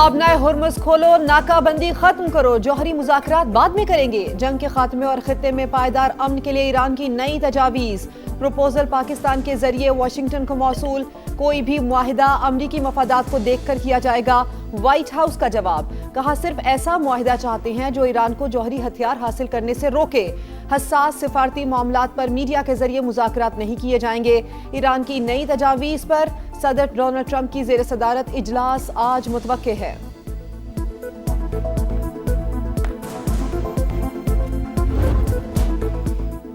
माबना Hormuz खोलो, नाकाबंदी खत्म करो, जौहरी मुज़ाकरात बाद में करेंगे। जंग के खात्मे और खित्ते में पायदार अमन के लिए ईरान की नई तजावीज़। प्रपोजल पाकिस्तान के जरिए वाशिंगटन को मौसूल। कोई भी मुआहिदा अमरीकी मफादात को देखकर किया जाएगा। व्हाइट हाउस का जवाब, कहा सिर्फ ऐसा मुआहिदा चाहते हैं जो ईरान को जौहरी हथियार हासिल करने से रोके। हसास सिफारती मामलात पर मीडिया के जरिए मुज़ाकरात नहीं किए जाएंगे। ईरान की नई तजावीज़ पर सदर डोनाल्ड ट्रंप की जेर सदारत इजलास आज मुतवक्के है।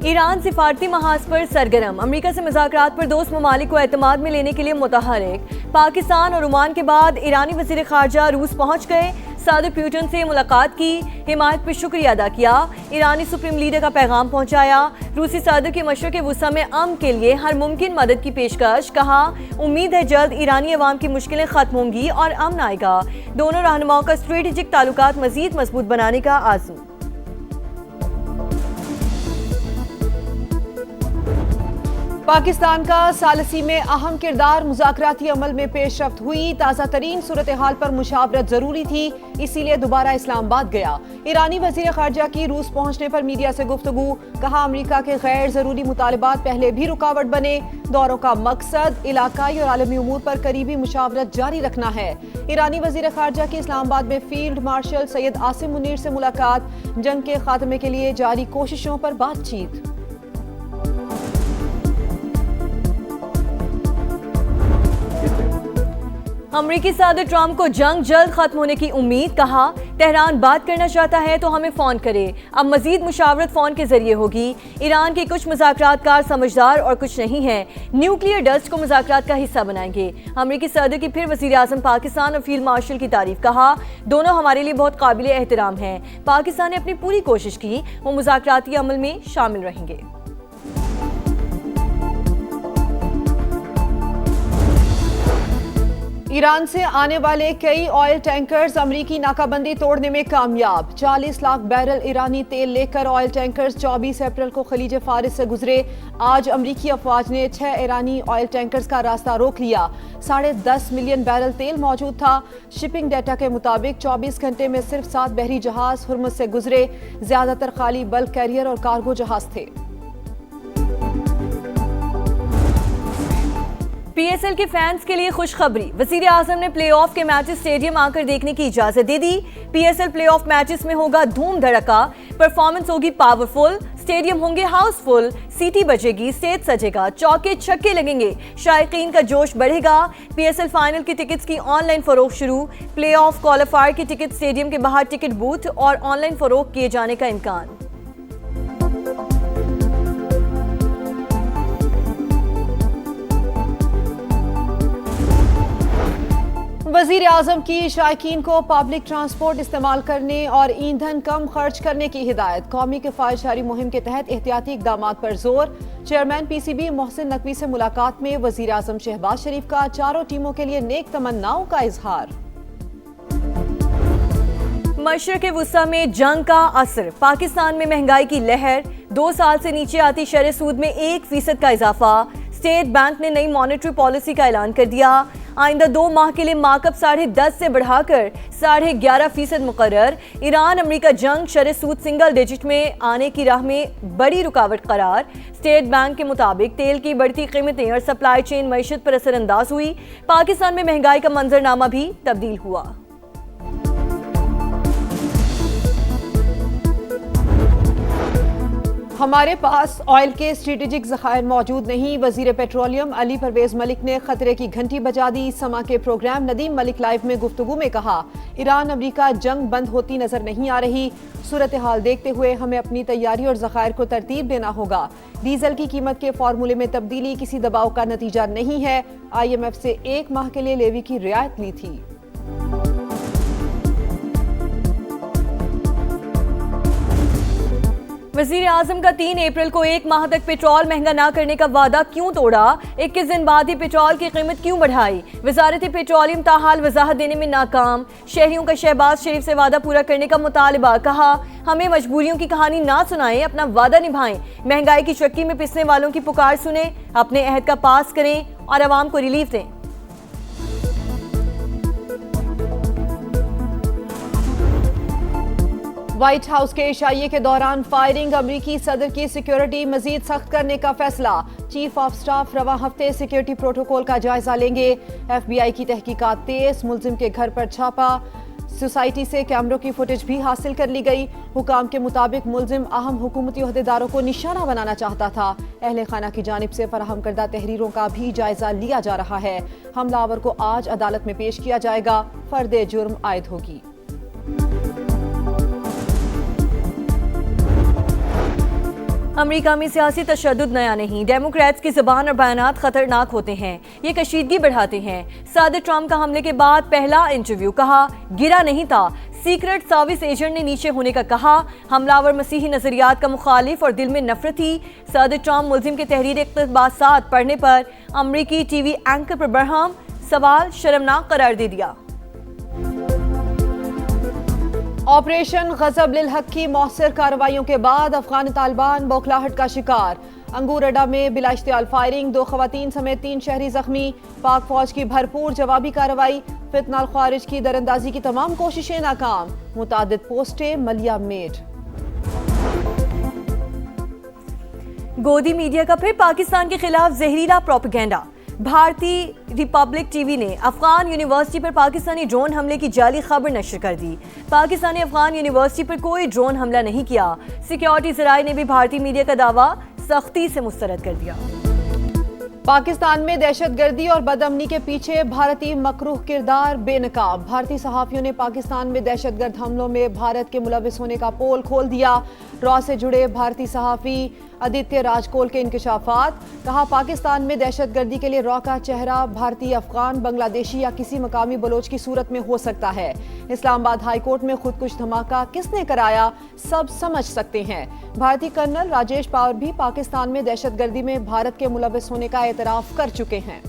ईरान सिफारती महाज पर सरगर्म, अमेरिका से मुज़ाकरात पर दोस्त ममालिक को एतमाद में लेने के लिए मुतहरिक। पाकिस्तान और ओमान के बाद ईरानी वज़ीर ख़ारजा रूस पहुंच गए। सदर पुतिन से मुलाकात की, हिमायत पर शुक्रिया अदा किया। ईरानी सुप्रीम लीडर का पैगाम पहुंचाया। रूसी सदर के मशरक़ वुस्ता में अमन के लिए हर मुमकिन मदद की पेशकश। कहा उम्मीद है जल्द ईरानी अवाम की मुश्किलें खत्म होंगी और अमन आएगा। दोनों रहनुमाओं का स्ट्रेटेजिक ताल्लुकात मज़ीद मजबूत बनाने का आज़ू। पाकिस्तान का सालसी में अहम किरदार, मुज़ाकराती अमल में पेशरफ्त हुई। ताज़ा तरीन सूरत हाल पर मुशावरत जरूरी थी, इसीलिए दोबारा इस्लामाबाद गया। ईरानी वज़ीर ख़ारजा की रूस पहुंचने पर मीडिया से गुफ्तगू। कहा अमेरिका के गैर जरूरी मुतालबात पहले भी रुकावट बने। दौरों का मकसद इलाकाई और आलमी उमूर पर करीबी मुशावरत जारी रखना है। ईरानी वज़ीर ख़ारजा की इस्लामाबाद में फील्ड मार्शल सैयद आसिम मुनीर से मुलाकात। जंग के खात्मे के लिए जारी कोशिशों पर बातचीत। अमरीकी सदर ट्रंप को जंग जल्द खत्म होने की उम्मीद। कहा तेहरान बात करना चाहता है तो हमें फ़ोन करे। अब मजीद मुशावरत फ़ोन के जरिए होगी। ईरान के कुछ मुज़ाकरातकार समझदार और कुछ नहीं हैं। न्यूक्लियर डस्ट को मुज़ाकरात का हिस्सा बनाएंगे। अमरीकी सदर की फिर वज़ीर आज़म पाकिस्तान और फील्ड मार्शल की तारीफ। कहा दोनों हमारे लिए बहुत काबिल एहतराम हैं। पाकिस्तान ने अपनी पूरी कोशिश की, वो मुज़ाकराती अमल में शामिल रहेंगे। ईरान से आने वाले कई ऑयल टैंकर्स अमरीकी नाकाबंदी तोड़ने में कामयाब। 40 लाख बैरल ईरानी तेल लेकर ऑयल टैंकर्स 24 अप्रैल को खलीज फारिस से गुजरे। आज अमरीकी अफवाज ने 6 ईरानी ऑयल टैंकर्स का रास्ता रोक लिया। 10.5 मिलियन बैरल तेल मौजूद था। शिपिंग डेटा के मुताबिक 24 घंटे में सिर्फ 7 बहरी जहाज हुर्मुज़ से गुजरे। ज्यादातर खाली बल्क कैरियर और कार्गो जहाज थे। पीएसएल के फैंस के लिए खुशखबरी, वजीर आजम ने प्लेऑफ के मैचेस स्टेडियम आकर देखने की इजाजत दे दी। पीएसएल प्लेऑफ मैचेस में होगा धूम धड़का, परफॉर्मेंस होगी पावरफुल, स्टेडियम होंगे हाउसफुल, सीटी बजेगी, स्टेज सजेगा, चौके छक्के लगेंगे, शायकीन का जोश बढ़ेगा। पीएसएल फाइनल की टिकट्स की ऑनलाइन फरोख्त शुरू। प्लेऑफ क्वालिफायर की टिकट स्टेडियम के बाहर टिकट बूथ और ऑनलाइन फरोख्त किए जाने का इम्कान। वज़ीर आज़म की शायकीन को पब्लिक ट्रांसपोर्ट इस्तेमाल करने और ईंधन कम खर्च करने की हिदायत। कौमी किफ़ायतशारी मुहिम के तहत एहतियाती इक़दाम पर जोर। चेयरमैन पीसीबी मोहसिन नकवी से मुलाकात में वज़ीर आज़म शहबाज शरीफ का चारों टीमों के लिए नेक तमन्नाओं का इजहार। मशरक़ वुस्ता में जंग का असर, पाकिस्तान में महंगाई की लहर, 2 साल से नीचे आती शरह सूद में 1% का इजाफा। स्टेट बैंक ने नई मॉनेटरी पॉलिसी का ऐलान कर दिया। आइंदा 2 माह के लिए मार्कअप 10.5 से बढ़ाकर 11.5% मुकर्रर। ईरान अमेरिका जंग शरह सूद सिंगल डिजिट में आने की राह में बड़ी रुकावट करार। स्टेट बैंक के मुताबिक तेल की बढ़ती कीमतें और सप्लाई चेन मईशत पर असरअंदाज हुई। पाकिस्तान में महंगाई का मंजरनामा भी तब्दील हुआ। हमारे पास ऑयल के स्ट्रेटेजिक ज़खायर मौजूद नहीं। वजीर पेट्रोलियम अली परवेज मलिक ने खतरे की घंटी बजा दी। समा के प्रोग्राम नदीम मलिक लाइव में गुफ्तगू में कहा ईरान अमेरिका जंग बंद होती नजर नहीं आ रही। सूरत हाल देखते हुए हमें अपनी तैयारी और ज़खायर को तरतीब देना होगा। डीजल की कीमत के फॉर्मूले में तब्दीली किसी दबाव का नतीजा नहीं है। IMF से 1 माह के लिए लेवी की रियायत ली थी। वज़ीर आज़म का 3 अप्रैल को 1 माह तक पेट्रोल महंगा ना करने का वादा क्यों तोड़ा? 21 दिन बाद ही पेट्रोल की कीमत क्यों बढ़ाई? वजारत पेट्रोलियम ताहाल वजाहत देने में नाकाम। शहरियों का शहबाज शरीफ से वादा पूरा करने का मुतालबा। कहा हमें मजबूरियों की कहानी ना सुनाएं, अपना वादा निभाएं। महंगाई की चक्की में पिसने वालों की पुकार सुने, अपने अहद का पास करें और आवाम को रिलीफ दें। व्हाइट हाउस के इशाइये के दौरान फायरिंग, अमरीकी सदर की सिक्योरिटी मजीद सख्त करने का फैसला। चीफ ऑफ स्टाफ रवां हफ्ते सिक्योरिटी प्रोटोकॉल का जायजा लेंगे। FBI की तहकीकात तेज, मुलजिम के घर पर छापा, सोसाइटी से कैमरों की फुटेज भी हासिल कर ली गई। हुकाम के मुताबिक मुलजिम अहम हुकूमती ओहदेदारों को निशाना बनाना चाहता था। अहले खाना की जानिब से फराहम करदा तहरीरों का भी जायजा लिया जा रहा है। हमलावर को आज अदालत में पेश किया जाएगा, फर्द जुर्म आयद होगी। अमेरिका में सियासी तशद्दुद नया नहीं। डेमोक्रेट्स की ज़बान और बयानात खतरनाक होते हैं, ये कशीदगी बढ़ाते हैं। सदर ट्रंप का हमले के बाद पहला इंटरव्यू, कहा गिरा नहीं था। सीक्रेट सर्विस एजेंट ने नीचे होने का कहा। हमलावर मसीही नजरियात का मुखालिफ और दिल में नफरत थी। सदर ट्रंप मुलजिम के तहरीर इक़्तिबासात पढ़ने पर अमरीकी TV एंकर पर बरहम सवाल शर्मनाक करार दे दिया। ऑपरेशन गजब लिल हक की मौसर कार्रवाइयों के बाद अफगान तालिबान बौखलाहट का शिकार। अंगूर अड्डा में बिला इश्तियाल फायरिंग, 2 खवातीन समेत 3 शहरी जख्मी। पाक फौज की भरपूर जवाबी कार्रवाई, फितनाल ख्वारिज की दरअंदाजी की तमाम कोशिशें नाकाम। मुतादिद पोस्टें मलिया मेड। गोदी मीडिया का फिर पाकिस्तान के खिलाफ जहरीला प्रोपेगेंडा। भारतीय रिपब्लिक TV ने अफगान यूनिवर्सिटी पर पाकिस्तानी ड्रोन हमले की जाली खबर नशर कर दी। पाकिस्तानी अफगान यूनिवर्सिटी पर कोई ड्रोन हमला नहीं किया। सिक्योरिटी ज़राए ने भी भारतीय मीडिया का दावा सख्ती से मुस्तरद कर दिया। पाकिस्तान में दहशतगर्दी और बदअमनी के पीछे भारतीय मकरूह किरदार बेनकाब। भारतीय सहाफ़ियों ने पाकिस्तान में दहशतगर्द हमलों में भारत के मुलविस होने का पोल खोल दिया। रॉ से जुड़े भारतीय सहाफ़ी आदित्य राजकोल के इंकशाफात, कहा पाकिस्तान में दहशतगर्दी के लिए रॉ का चेहरा भारतीय, अफगान, बांग्लादेशी या किसी मकामी बलोच की सूरत में हो सकता है। इस्लामाबाद हाई कोर्ट में खुदकुश धमाका किसने कराया, सब समझ सकते हैं। भारतीय कर्नल राजेश पावर भी पाकिस्तान में दहशतगर्दी में भारत के मुलविस होने का एतराफ कर चुके हैं।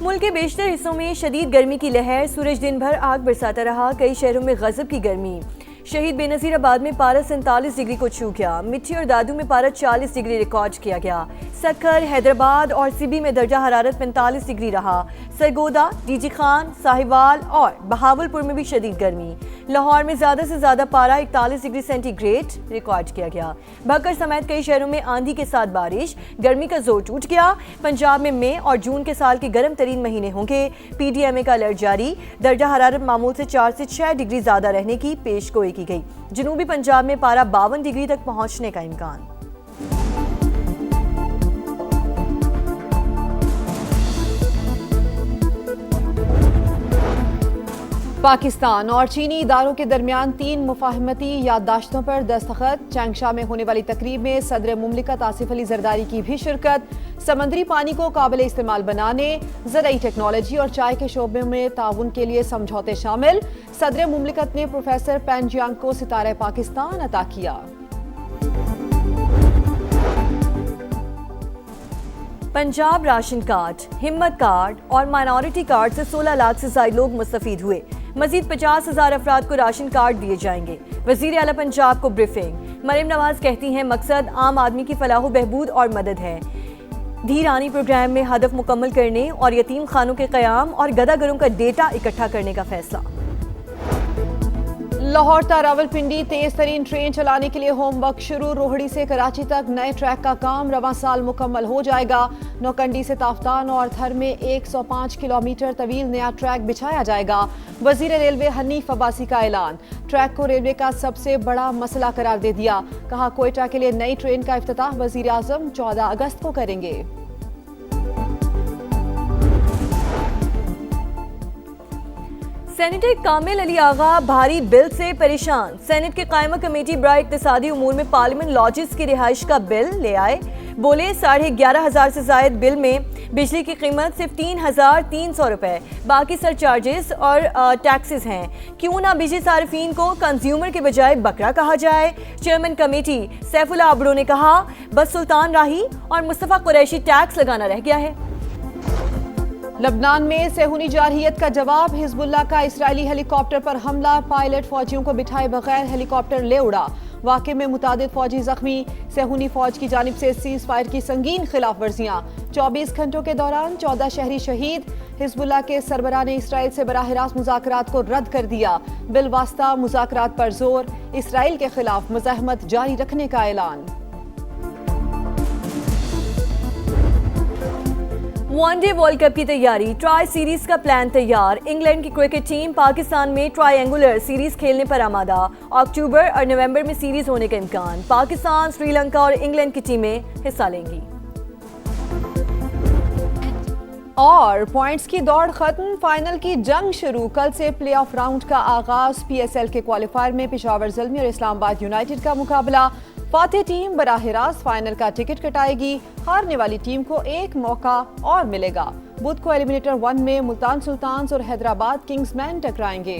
मुल्क के बेशतर हिस्सों में शदीद गर्मी की लहर, सूरज दिन भर आग बरसाता रहा। कई शहरों में गजब की गर्मी। शहीद बेनज़ीराबाद में पारा 47 डिग्री को छू गया। मिट्टी और दादू में पारा 40 डिग्री रिकॉर्ड किया गया। सक्कर, हैदराबाद और सिबी में दर्जा हरारत 45 डिग्री रहा। सरगोदा, डीजी खान, साहिवाल और बहावलपुर में भी शदीद गर्मी। लाहौर में ज़्यादा से ज़्यादा पारा 41 डिग्री सेंटीग्रेड रिकॉर्ड किया गया। भक्कर समेत कई शहरों में आंधी के साथ बारिश, गर्मी का जोर टूट गया। पंजाब में मई और जून के साल के गर्म तरीन महीने होंगे। PDMA का अलर्ट जारी। दर्जा हरारत मामूल से 4 से 6 डिग्री ज़्यादा रहने की पेशगोई की गई। जनूबी पंजाब में पारा 52 डिग्री तक पहुंचने का इम्कान। पाकिस्तान और चीनी इदारों के दरमियान 3 मुफाहमती याददाश्तों पर दस्तखत। चैंगशा में होने वाली तकरीब में सदर मुमलिकत आसिफ अली जरदारी की भी शिरकत। समंदरी पानी को काबिल इस्तेमाल बनाने, ज़राई टेक्नोलॉजी और चाय के शोबे में ताउन के लिए समझौते शामिल। सदर मुमलिकत ने प्रोफेसर पेंजियांग को सितारे पाकिस्तान अता किया। पंजाब राशन कार्ड, हिम्मत कार्ड और माइनॉरिटी कार्ड से 16 लाख से ज्यादा लोग मुस्तफीद हुए। मजीद 50,000 अफराद को राशन कार्ड दिए जाएंगे। वजीर आला पंजाब को ब्रीफिंग। मरियम नवाज कहती हैं मकसद आम आदमी की फलाह बहबूद और मदद है। धीरानी प्रोग्राम में हदफ मुकम्मल करने और यतीम खानों के क़याम और गदागरों का डेटा इकट्ठा करने का फैसला। लाहौर ता रावलपिंडी तेज तरीन ट्रेन चलाने के लिए होमवर्क शुरू। रोहड़ी से कराची तक नए ट्रैक का काम रवां साल मुकम्मल हो जाएगा। नौकंडी से ताफ्तान और थर में 105 किलोमीटर तवील नया ट्रैक बिछाया जाएगा। वजीर रेलवे हनीफ अब्बासी का ऐलान। ट्रैक को रेलवे का सबसे बड़ा मसला करार दे दिया। कहा कोयटा के लिए नई ट्रेन का इफ्तिताह वजीर आजम 14 अगस्त को करेंगे। सेनेटर कामिल अली आगा भारी बिल से परेशान। सेनेट की कायमा कमेटी बराए इक्तिसादी उमूर में पार्लियामेंट लॉजेस की रिहाइश का बिल ले आए। बोले 11,500 से जायद बिल में बिजली की कीमत सिर्फ 3,300 रुपए, बाकी सरचार्जेस और टैक्सेस हैं। क्यों ना बिजली सार्फिन को कंज्यूमर के बजाय बकरा कहा जाए। चेयरमैन कमेटी सैफुल्लाह अबरो ने कहा बस सुल्तान राही और मुस्तफ़ा कुरैशी टैक्स लगाना रह गया है। लबनान में सेहूनी जारहियत का जवाब। हिजबुल्लाह का इस्राएली हेलीकॉप्टर पर हमला। पायलट फौजियों को बिठाए बगैर हेलीकॉप्टर ले उड़ा। वाक़े में मुतादिद फौजी जख्मी, सेहूनी फौज की जानिब से सीज फायर की संगीन खिलाफ वर्जियाँ। 24 घंटों के दौरान 14 शहरी शहीद। हिजबुल्लाह के सरबराह ने इसराइल से बराह रास्त मुज़ाकरात को रद्द कर दिया। बिलवास्ता मुज़ाकरात पर जोर, इसराइल के खिलाफ मुज़ाहमत जारी रखने का ऐलान। वनडे वर्ल्ड कप की तैयारी, ट्राई सीरीज का प्लान तैयार। इंग्लैंड की क्रिकेट टीम पाकिस्तान में ट्रायंगुलर सीरीज खेलने पर आमादा। अक्टूबर और नवंबर में सीरीज होने का इम्कान। पाकिस्तान, श्रीलंका और इंग्लैंड की टीमें हिस्सा लेंगी। और पॉइंट्स की दौड़ खत्म, फाइनल की जंग शुरू। कल से प्ले ऑफ राउंड का आगाज। PSL के क्वालिफायर में पेशावर ज़ल्मी और इस्लामाबाद यूनाइटेड का मुकाबला। फातेह टीम बराह रास्त फाइनल का टिकट कटाएगी। हारने वाली टीम को एक मौका और मिलेगा। बुध को एलिमिनेटर 1 में मुल्तान सुल्तान्स और हैदराबाद किंग्समैन टकराएंगे।